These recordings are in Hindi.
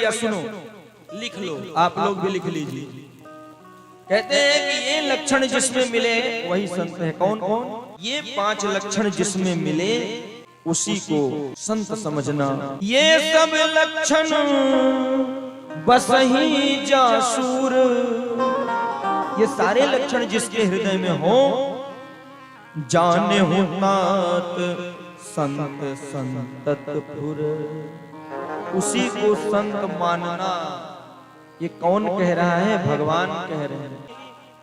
मैया सुनो, लिख लो, आप लोग भी लिख लीजिए। कहते हैं कि ये लक्षण जिसमें मिले वही संत है। कौन कौन? ये 5 लक्षण जिसमें मिले उसी को संत समझना। ये सब लक्षण बस ही जासूर, ये सारे लक्षण जिसके हृदय में हो, जाने हो तात संत संततपुर, उसी को संत मानना। ये कौन कह रहा है? भगवान कह रहे हैं।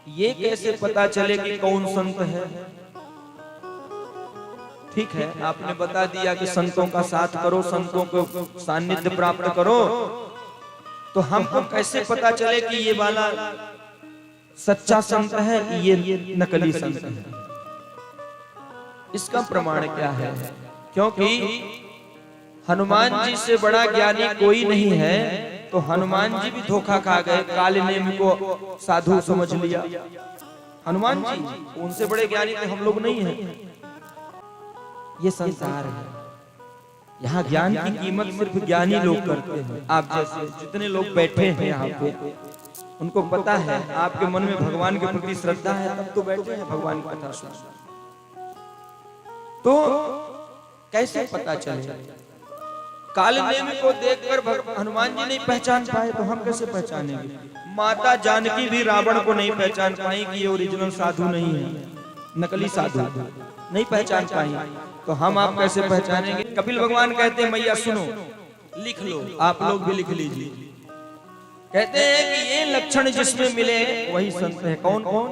ये कैसे पता चले कि कौन संत है? ठीक है, आपने बता दिया कि संतों का साथ करो, संतों को सानिध्य प्राप्त करो, तो हमको कैसे पता चले कि ये वाला सच्चा संत है, ये नकली संत है? इसका प्रमाण क्या है? क्योंकि हनुमान जी से बड़ा ज्ञानी कोई नहीं है, तो हनुमान जी भी धोखा खा गए, काल नेमि को साधु समझ लिया। हनुमान जी उनसे बड़े ज्ञानी थे, हम लोग नहीं हैं। ये संसार है, यहाँ ज्ञान की कीमत सिर्फ ज्ञानी लोग करते हैं। आप जैसे जितने लोग बैठे हैं यहाँ पे, उनको पता है आपके मन में भगवान के प्रति श्रद्धा है, तब तो बैठे हैं भगवान की कथा सुन। तो कैसे पता चले? काल नेमि को देखकर हनुमान जी नहीं पहचान पाए, तो हम कैसे पहचानेंगे? माता जानकी भी रावण को नहीं पहचान पाई कि ये ओरिजिनल साधु नहीं है, नकली साधु नहीं पहचान पाई, तो हम आप कैसे पहचानेंगे? कपिल भगवान कहते हैं मैया सुनो, लिख लो, आप लोग भी लिख लीजिए। कहते हैं कि ये लक्षण जिसमें मिले वही संत है। कौन कौन?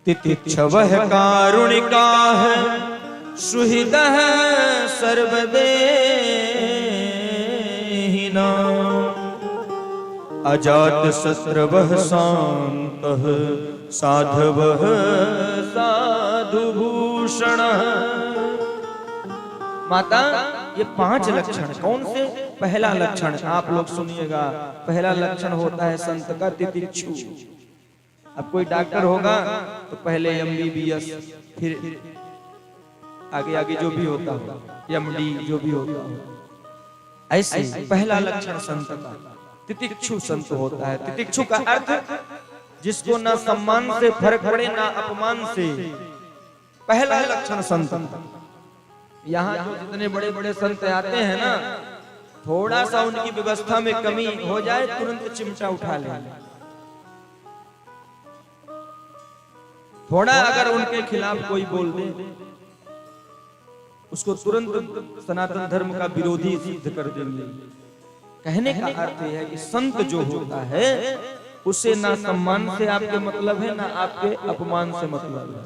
तितिक्षवः कारुणिकाः सुहृदः सर्वदेहिनां अजातशत्रवः शान्तः साधवः साधुभूषणः। माता, ये 5 लक्षण कौन से? पहला लक्षण आप लोग सुनिएगा, पहला लक्षण होता है संत का तितिक्षु। अब कोई डॉक्टर होगा तो पहले MBBS, फिर आगे आगे जो भी होता हो, MD जो भी होता हो, ऐसे पहला लक्षण संत का तितिक्षु संत होता है। तितिक्षु का अर्थ जिसको ना सम्मान से फर्क पड़े ना अपमान से, पहला लक्षण संत। यहाँ जो जितने बड़े बड़े संत आते हैं ना, थोड़ा सा उनकी व्यवस्था में कमी हो जाए तुरंत चिमटा उठा ले। थोड़ा अगर उनके खिलाफ कोई बोल दे, उसको तुरंत सनातन धर्म का विरोधी सिद्ध कर देंगे। कहने का अर्थ यह है कि संत जो होता है उसे ना सम्मान से आपके मतलब है, ना आपके अपमान से मतलब है।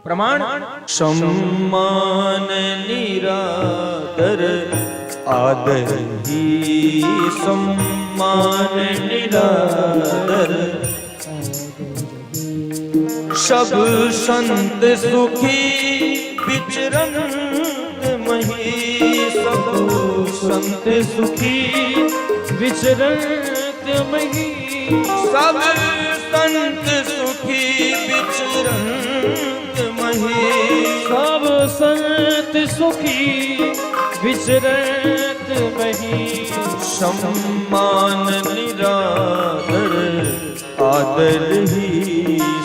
प्रमाण सम्मान निरादर आदर ही सम्मान निरादर, सब संत सुखी विचरंत मही, सब संत सुखी विचरंत मही, सब संत सुखी विचरंत मही, सब संत सुखी विचरंत मही। सम्मान निरादर आदर ही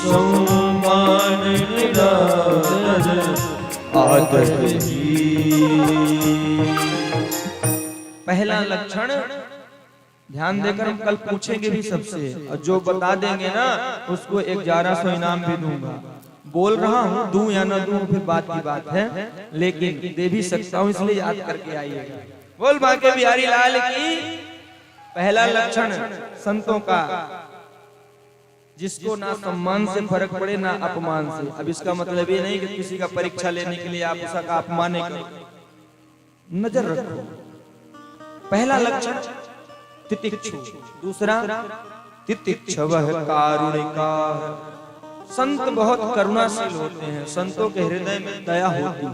सम्मान निरादर आदर ही। पहला लक्षण ध्यान देकर हम कल पूछेंगे भी सबसे, और जो बता देंगे ना उसको 1100 इनाम भी दूंगा। बोल रहा हूँ, दूं या ना दूं फिर बात की बात है, लेकिन दे भी सकता हूँ, इसलिए याद करके आइएगा। बोल बांके बिहारी लाल की। पहला लक्षण संतों का, जिसको ना सम्मान से फर्क पड़े ना अपमान से। अब इसका मतलब ये नहीं कि किसी का परीक्षा लेने के लिए आप उसका अपमान करो, नजर रखो। पहला लक्षण तितिक्षु। दूसरा तितिक्षवः कारुणिकाः, संत बहुत करुणाशील होते हैं, संतों के हृदय में दया होती है,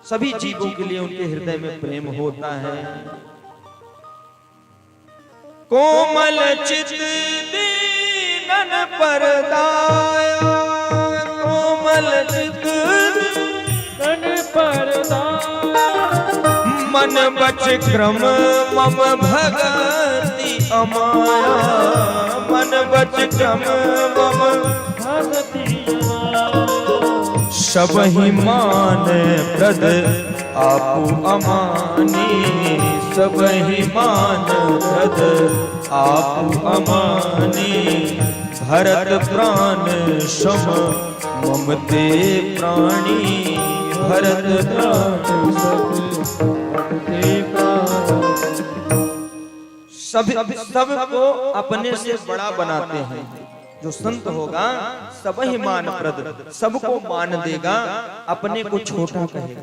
सभी जीवों के लिए उनके हृदय में प्रेम होता है। कोमल चित दीनन पर दाया, कोमल चित दीनन पर दाया, मन बच क्रम मम भगति अमाया, मन बच क्रम मम भगति अमाया। सब ही मान प्रद आपु अमानी, सब ही मान प्रद आपु अमानी। भरत प्राण सम मम ते प्राणी, भरत प्राण सबको अपने से बड़ा बनाते हैं। जो संत होगा सब ही मान प्रद, सबको मान देगा, अपने को छोटा कहेगा।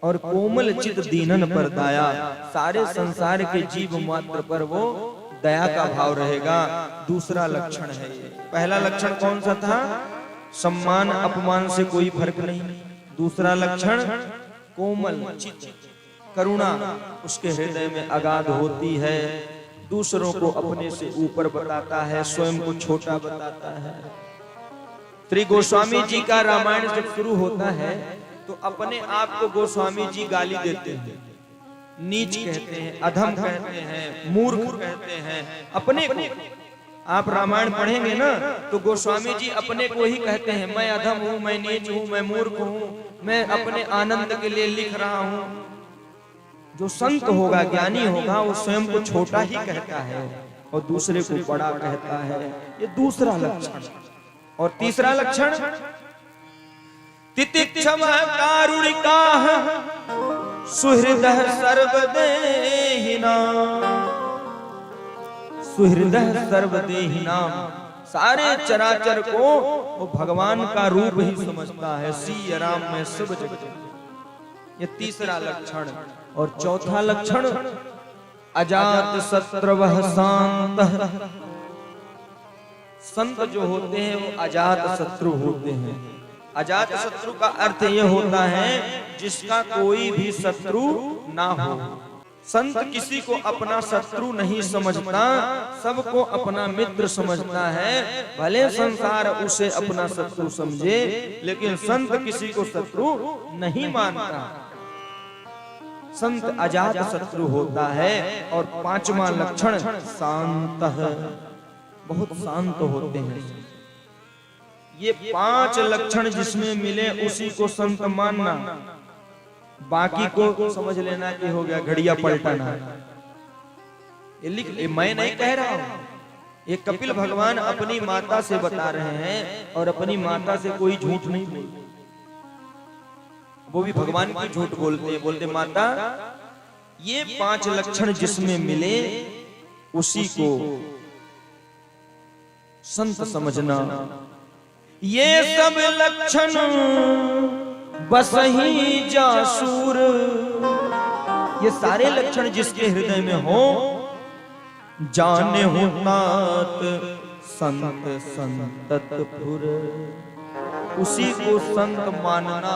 और कोमल चित दीनन पर दया, सारे संसार के जीव मात्र पर वो दया का भाव रहेगा। दूसरा लक्षण है। पहला लक्षण कौन सा था? सम्मान अपमान से कोई फर्क नहीं। दूसरा लक्षण कोमल चित, करुणा उसके हृदय में अगाध होती है। दूसरों को अपने से ऊपर बताता है, स्वयं को छोटा बताता है। श्री गोस्वामी जी का रामायण जब शुरू होता है तो अपने आप को गोस्वामी जी गाली देते हैं, नीच कहते हैं, अधम कहते हैं, मूर्ख कहते हैं। अपने को आप रामायण पढ़ेंगे ना तो गोस्वामी जी अपने को ही कहते हैं, मैं अधम हूँ, मैं नीच हूँ, मैं मूर्ख हूँ, मैं अपने आनंद के लिए लिख रहा हूँ। जो संत होगा, ज्ञानी होगा, वो स्वयं को छोटा ही कहता है और दूसरे को बड़ा कहता है। ये दूसरा लक्षण। और तीसरा लक्षण तितिक्षम कारुणिका सुहृदः सर्वदेहिना, सुहृदः सर्वदेहिना। सारे चराचर को वो भगवान का रूप ही समझता है। सिया राम में सब जगत। ये तीसरा लक्षण। और चौथा लक्षण अजात शत्रवः शांतः। संत जो होते हैं वो अजात शत्रु होते हैं। अजात शत्रु का अर्थ ये होता है जिसका कोई भी शत्रु ना हो। संत किसी को अपना शत्रु नहीं समझता, सबको अपना मित्र समझता है। भले संसार उसे अपना शत्रु समझे, लेकिन संत किसी को शत्रु नहीं मानता। संत अजात शत्रु होता है। और पांचवा लक्षण शांत, बहुत शांत होते हैं। ये 5 लक्षण जिसमें मिले उसी को संत मानना, बाकी को समझ लेना कि हो गया घड़िया पलटाना। ये लिख, मैं नहीं कह रहा हूं, ये कपिल भगवान अपनी माता से बता रहे हैं। और अपनी माता से कोई झूठ नहीं बोलते, वो भी भगवान की झूठ बोलते हैं। बोलते माता ये 5 लक्षण जिसमें मिले उसी को संत समझना। ये सब लक्षण बस ही जासूर, ये सारे लक्षण जिसके हृदय में हो, जाने हो तात संत संततपुर, उसी को संत मानना।